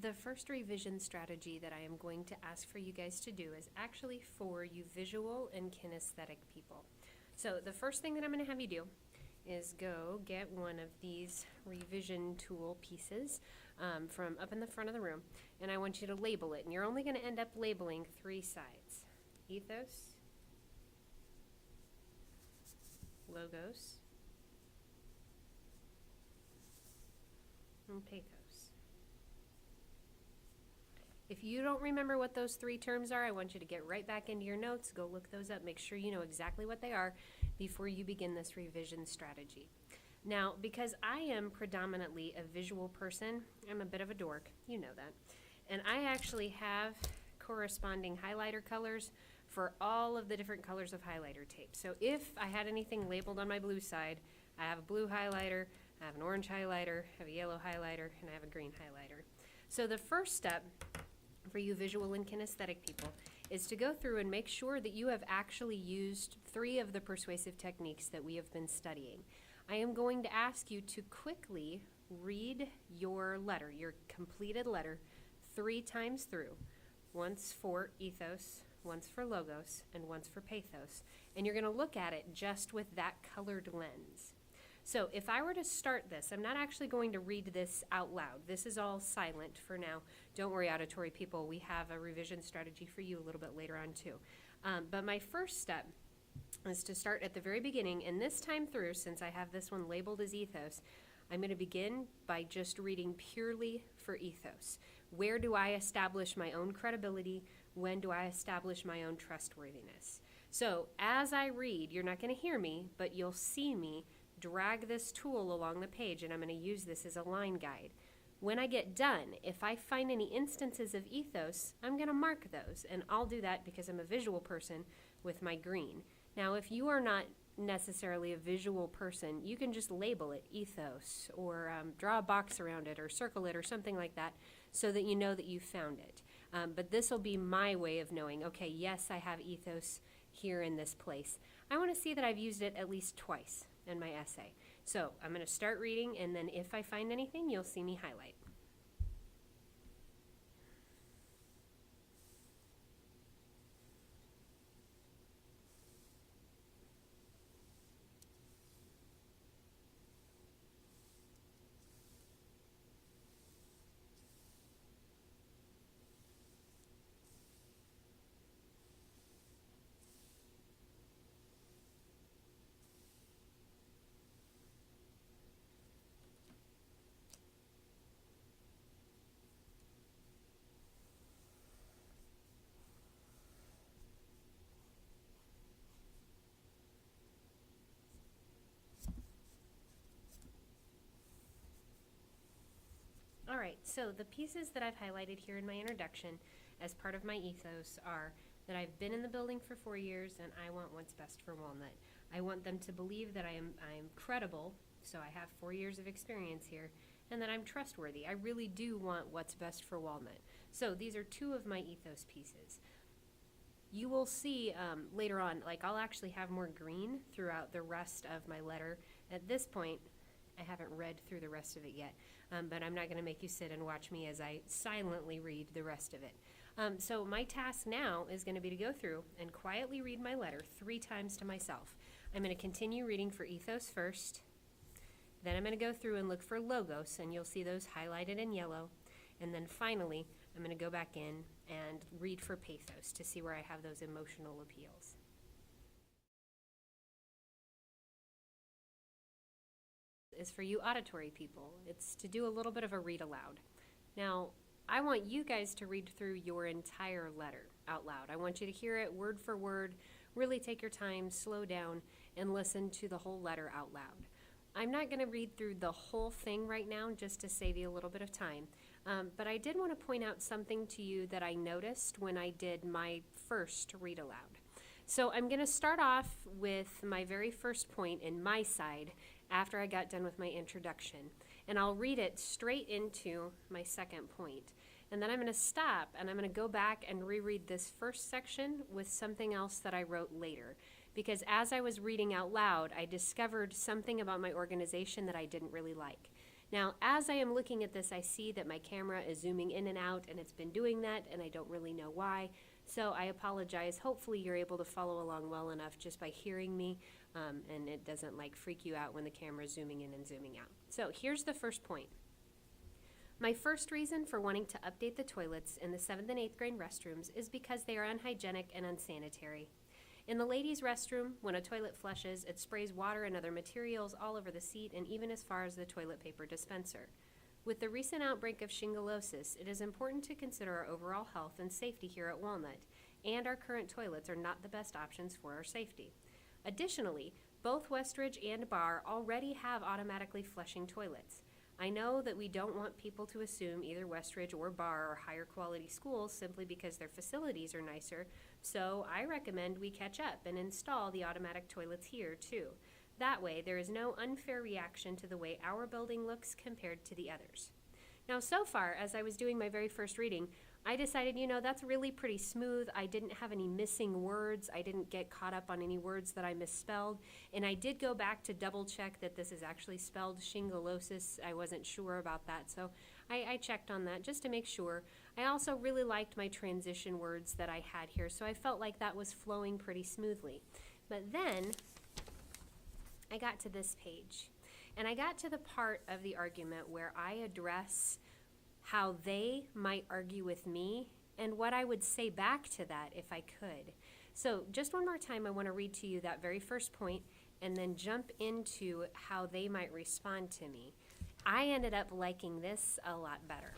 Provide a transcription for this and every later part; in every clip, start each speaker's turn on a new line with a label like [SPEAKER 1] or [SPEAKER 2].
[SPEAKER 1] the first revision strategy that I am going to ask for you guys to do is actually for you visual and kinesthetic people. So the first thing that I'm going to have you do is go get one of these revision tool pieces from up in the front of the room, and I want you to label it. And you're only going to end up labeling 3 sides: ethos, logos, and pathos. If you don't remember what those 3 terms are, I want you to get right back into your notes, go look those up, make sure you know exactly what they are before you begin this revision strategy. Now, because I am predominantly a visual person, I'm a bit of a dork, you know that, and I actually have corresponding highlighter colors for all of the different colors of highlighter tape. So if I had anything labeled on my blue side, I have a blue highlighter, I have an orange highlighter, I have a yellow highlighter, and I have a green highlighter. So the first step for you visual and kinesthetic people is to go through and make sure that you have actually used 3 of the persuasive techniques that we have been studying. I am going to ask you to quickly read your letter, your completed letter, 3 times through. Once for ethos, once for logos, and once for pathos. And you're going to look at it just with that colored lens. So if I were to start this, I'm not actually going to read this out loud. This is all silent for now. Don't worry, auditory people. We have a revision strategy for you a little bit later on too. But my first step is to start at the very beginning, and this time through, since I have this one labeled as ethos, I'm going to begin by just reading purely for ethos. Where do I establish my own credibility? When do I establish my own trustworthiness? So as I read, you're not going to hear me, but you'll see me drag this tool along the page, and I'm going to use this as a line guide. When I get done, if I find any instances of ethos, I'm going to mark those, and I'll do that because I'm a visual person with my green. Now, if you are not necessarily a visual person, you can just label it ethos, or draw a box around it, or circle it, or something like that, so that you know that you found it. But this will be my way of knowing, okay, yes, I have ethos here in this place. I want to see that I've used it at least twice in my essay. So I'm going to start reading, and then if I find anything, you'll see me highlight. All right, so the pieces that I've highlighted here in my introduction as part of my ethos are that I've been in the building for 4 years and I want what's best for Walnut. I want them to believe that I'm credible, so I have 4 years of experience here, and that I'm trustworthy. I really do want what's best for Walnut. So these are 2 of my ethos pieces. You will see later on, like I'll actually have more green throughout the rest of my letter. At this point, I haven't read through the rest of it yet, but I'm not going to make you sit and watch me as I silently read the rest of it. So my task now is going to be to go through and quietly read my letter 3 times to myself. I'm going to continue reading for ethos first, then I'm going to go through and look for logos, and you'll see those highlighted in yellow, and then finally I'm going to go back in and read for pathos to see where I have those emotional appeals. Is for you auditory people. It's to do a little bit of a read aloud. Now, I want you guys to read through your entire letter out loud. I want you to hear it word for word, really take your time, slow down, and listen to the whole letter out loud. I'm not going to read through the whole thing right now just to save you a little bit of time, but I did want to point out something to you that I noticed when I did my first read aloud. So I'm going to start off with my very first point in my side after I got done with my introduction, and I'll read it straight into my second point. And then I'm going to stop and I'm going to go back and reread this first section with something else that I wrote later. Because as I was reading out loud, I discovered something about my organization that I didn't really like. Now, as I am looking at this, I see that my camera is zooming in and out, and it's been doing that, and I don't really know why. So I apologize. Hopefully you're able to follow along well enough just by hearing me, and it doesn't like freak you out when the camera is zooming in and zooming out. So here's the first point. My first reason for wanting to update the toilets in the 7th and 8th grade restrooms is because they are unhygienic and unsanitary. In the ladies' restroom, when a toilet flushes, it sprays water and other materials all over the seat and even as far as the toilet paper dispenser. With the recent outbreak of shigellosis, it is important to consider our overall health and safety here at Walnut, and our current toilets are not the best options for our safety. Additionally, both Westridge and Barr already have automatically flushing toilets. I know that we don't want people to assume either Westridge or Barr are higher quality schools simply because their facilities are nicer, so I recommend we catch up and install the automatic toilets here too. That way, there is no unfair reaction to the way our building looks compared to the others. Now, so far, as I was doing my very first reading, I decided, that's really pretty smooth. I didn't have any missing words. I didn't get caught up on any words that I misspelled. And I did go back to double check that this is actually spelled shigellosis. I wasn't sure about that, so I checked on that just to make sure. I also really liked my transition words that I had here, so I felt like that was flowing pretty smoothly. But then I got to this page, and I got to the part of the argument where I address how they might argue with me and what I would say back to that if I could. So just one more time, I want to read to you that very first point and then jump into how they might respond to me. I ended up liking this a lot better.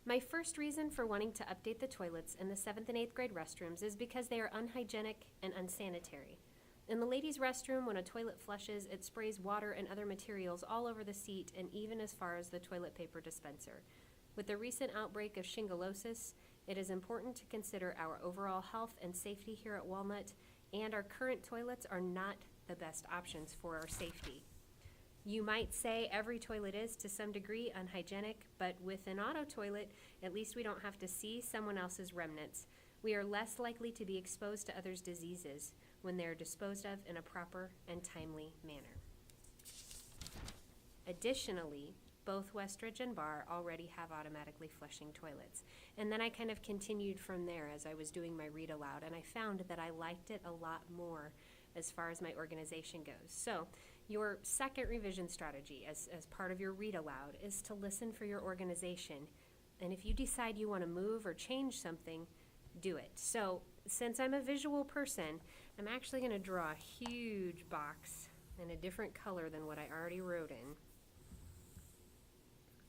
[SPEAKER 1] My first reason for wanting to update the toilets in the 7th and 8th grade restrooms is because they are unhygienic and unsanitary. In the ladies' restroom, when a toilet flushes, it sprays water and other materials all over the seat and even as far as the toilet paper dispenser. With the recent outbreak of shigellosis, it is important to consider our overall health and safety here at Walnut, and our current toilets are not the best options for our safety. You might say every toilet is, to some degree, unhygienic, but with an auto toilet, at least we don't have to see someone else's remnants. We are less likely to be exposed to others' diseases when they are disposed of in a proper and timely manner. Additionally, both Westridge and Barr already have automatically flushing toilets. And then I kind of continued from there as I was doing my read aloud, and I found that I liked it a lot more as far as my organization goes. So your second revision strategy as part of your read aloud is to listen for your organization. And if you decide you want to move or change something, do it. So since I'm a visual person, I'm actually going to draw a huge box in a different color than what I already wrote in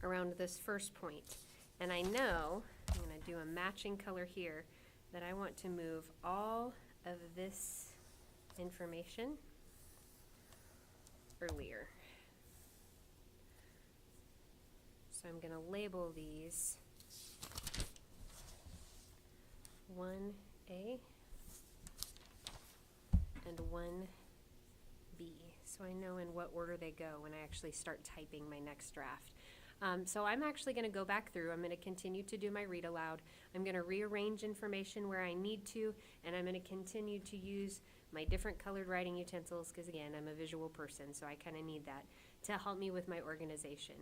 [SPEAKER 1] around this first point. And I know, I'm going to do a matching color here, that I want to move all of this information earlier. So I'm going to label these 1A and 1B, so I know in what order they go when I actually start typing my next draft. So I'm actually going to go back through. I'm going to continue to do my read aloud. I'm going to rearrange information where I need to, and I'm going to continue to use my different colored writing utensils because, again, I'm a visual person, so I kind of need that to help me with my organization.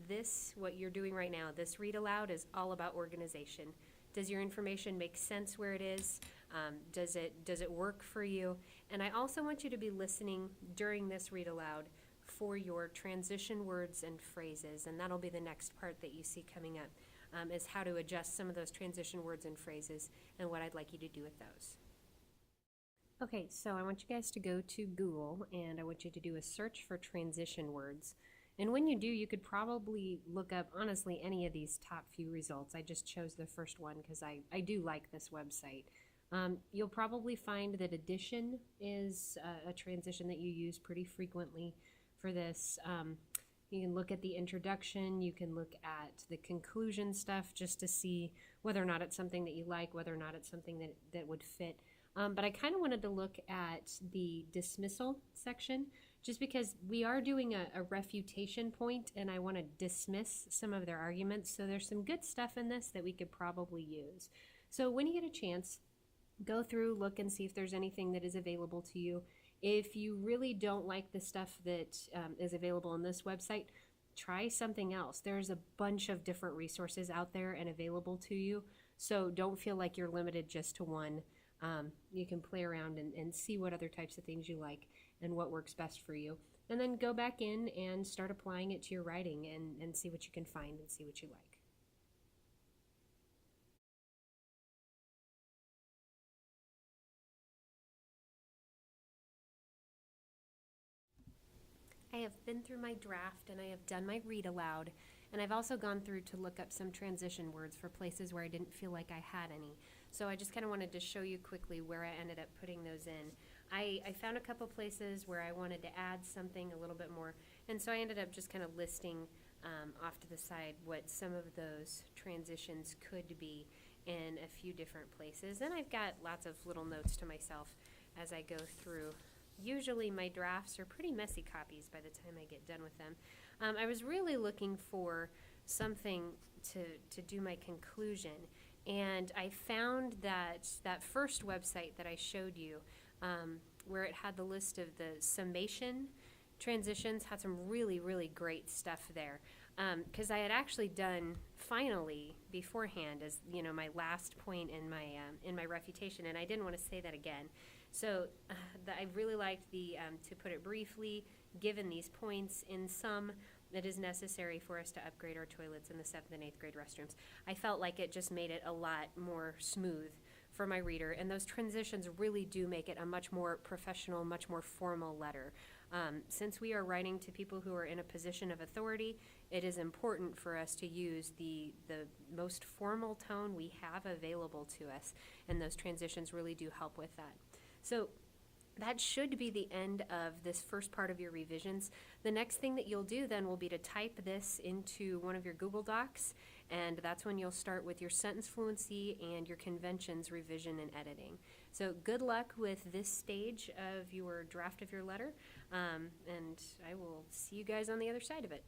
[SPEAKER 1] This, what you're doing right now, this read aloud is all about organization. Does your information make sense where it is? Does it work for you? And I also want you to be listening during this read aloud for your transition words and phrases, and that'll be the next part that you see coming up, is how to adjust some of those transition words and phrases and what I'd like you to do with those. Okay, so I want you guys to go to Google, and I want you to do a search for transition words. And when you do, you could probably look up, honestly, any of these top few results. I just chose the first one because I do like this website. You'll probably find that addition is a transition that you use pretty frequently for this. You can look at the introduction, you can look at the conclusion stuff just to see whether or not it's something that you like, whether or not it's something that would fit. But I kind of wanted to look at the dismissal section just because we are doing a refutation point and I want to dismiss some of their arguments. So there's some good stuff in this that we could probably use. So when you get a chance, go through, look and see if there's anything that is available to you. If you really don't like the stuff that is available on this website, try something else. There's a bunch of different resources out there and available to you, so don't feel like you're limited just to one. You can play around and see what other types of things you like and what works best for you. And then go back in and start applying it to your writing and see what you can find and see what you like. I have been through my draft and I have done my read aloud, and I've also gone through to look up some transition words for places where I didn't feel like I had any. So I just kind of wanted to show you quickly where I ended up putting those in. I found a couple places where I wanted to add something a little bit more, and so I ended up just kind of listing off to the side what some of those transitions could be in a few different places. And I've got lots of little notes to myself as I go through. Usually my drafts are pretty messy copies by the time I get done with them. I was really looking for something to do my conclusion, and I found that first website that I showed you, where it had the list of the summation transitions, had some really, really great stuff there. Because I had actually done finally beforehand as my last point in my refutation, and I didn't want to say that again. So I really liked the to put it briefly, given these points in sum, that is necessary for us to upgrade our toilets in the 7th and 8th grade restrooms. I felt like it just made it a lot more smooth for my reader, and those transitions really do make it a much more professional, much more formal letter. Since we are writing to people who are in a position of authority, it is important for us to use the most formal tone we have available to us, and those transitions really do help with that. So that should be the end of this first part of your revisions. The next thing that you'll do then will be to type this into one of your Google Docs, and that's when you'll start with your sentence fluency and your conventions revision and editing. So good luck with this stage of your draft of your letter, and I will see you guys on the other side of it.